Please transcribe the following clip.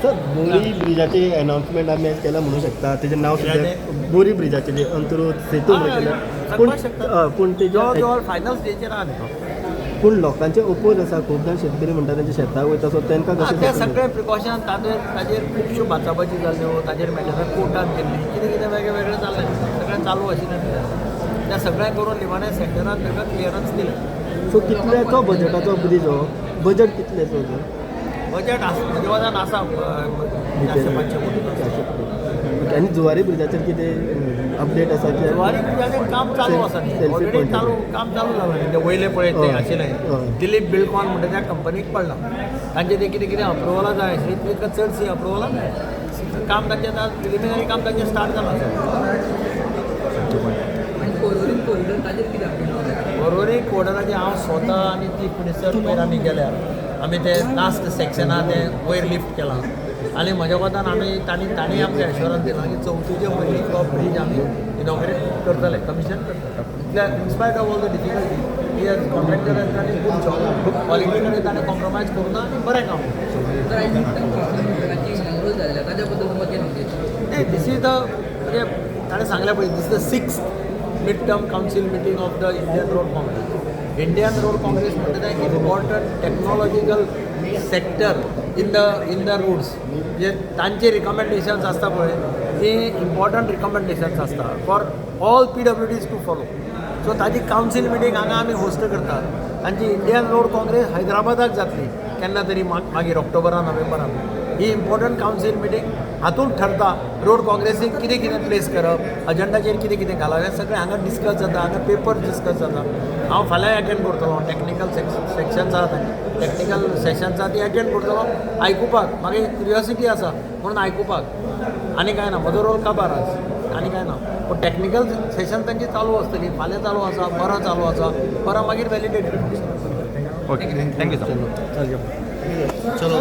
Sir बोरी ब्रिजाचे announcement आम्ही आज केला म्हणू शकता त्याचे नाव सुद्धा बोरी ब्रिजाचे जे अंतर्गत सेतू केलं पूण जवळ फायनल स्टेजचेर आहा न्ही तो. पूण लोकांचे ओपोज आसा खूब जाण शेतकरी म्हणटा तेंच्या शेताक वयता सो तांकां ते कशें सगळे प्रिकॉशन ताजेर खुबश्यो बाचाबाची जाल्यो ताजेर मॅटरां कोर्टान गेल्ली कितें कितें वेगळें वेगळें जाल्लें सगळें चालू आशिल्लें त्या सगळें करून निमाण्या सेंटरान ताका क्लियरन्स दिलें. सो कितल्याचो बजेटाचो ब्रिज हो बजेट कितलेचो जो बजेट म्हजे वजान आसा 400-500 कोटी. आनी जुवारी ब्रिजाचेर कितें अपडेट आसा की जुवारी ब्रिजाचेर काम चालू आसा न्ही सेल्फी ऑलरेडी पॉयंट काम चालू जालां न्ही ते वयले पळय ते आशिल्लें दिलीप बिल्डकॉन म्हणटा त्या कंपनीक पडला तांचे ते कितें कितें अप्रुवलां जाय आशिल्लीं तितून चडशीं अप्रुवलां मेळ्ळीं. काम तांचें आतां प्रिलिमिनरी काम तांचें स्टार्ट जालां पर्वरी कोर्डराचेर हांव स्वता आनी चीफ मिनिस्टर पयर आमी गेल्यार आमी ते लास्ट सेक्शना तें वयर लिफ्ट केलां आनी म्हज्या कोतान तांणी आमकां एश्योरन्स दिला की 4थीचे पयलीं तो ब्रीज आमी इनॉग्रेट करतले कमिशन करतले. In spite of all the difficulty ही कॉन्ट्रॅक्टर तांणी खूब जॉब क्वॉलिटी कडेन ताणें कॉम्प्रोमायज करूना आनी बरें काम दीस इज द म्हणजे ताणें सांगलें पळय this the 6th mid term council meeting of the Indian Road Congress. Indian Road Congress म्हणटा तें important technological sector in the roads म्हणजे तांचे रिकमेंडेशन्स आसता पळय ती इम्पॉर्टंट रिकमेंडेशन्स आसता for all PWDs to follow. So ताजी कावन्सील मिटींग हांगा आमी होस्ट करतात. तांची इंडियन रोड काँग्रेस हैदराबादाक जातली केन्ना तरी मागीर ऑक्टोबरान नोव्हेंबरान. ही इम्पॉर्टंट कावन्सील मिटींग हातूंत ठरता रोड काँग्रेसीक कितें कितें प्लेस करप अजेंडाचेर कितें कितें घालप हें सगळें हांगा डिस्कस जाता हांगा पेपर डिस्कस जाता. हांव फाल्यां अटेंड करतलो टॅक्निकल सेक्शन्स आसा टॅक्निकल सेशन्स आसा ती अटेंड करतलो आयकुपाक म्हाका एक क्युरियोसिटी आसा म्हणून आयकुपाक आनी कांय ना म्हजो रोल काबार आज आनी कांय ना. पूण टॅक्निकल सेशन तांची चालू आसतली फाल्यां चालू आसा परत चालू आसा परत मागीर वॅलिडेट. Okay thank you sir. चलो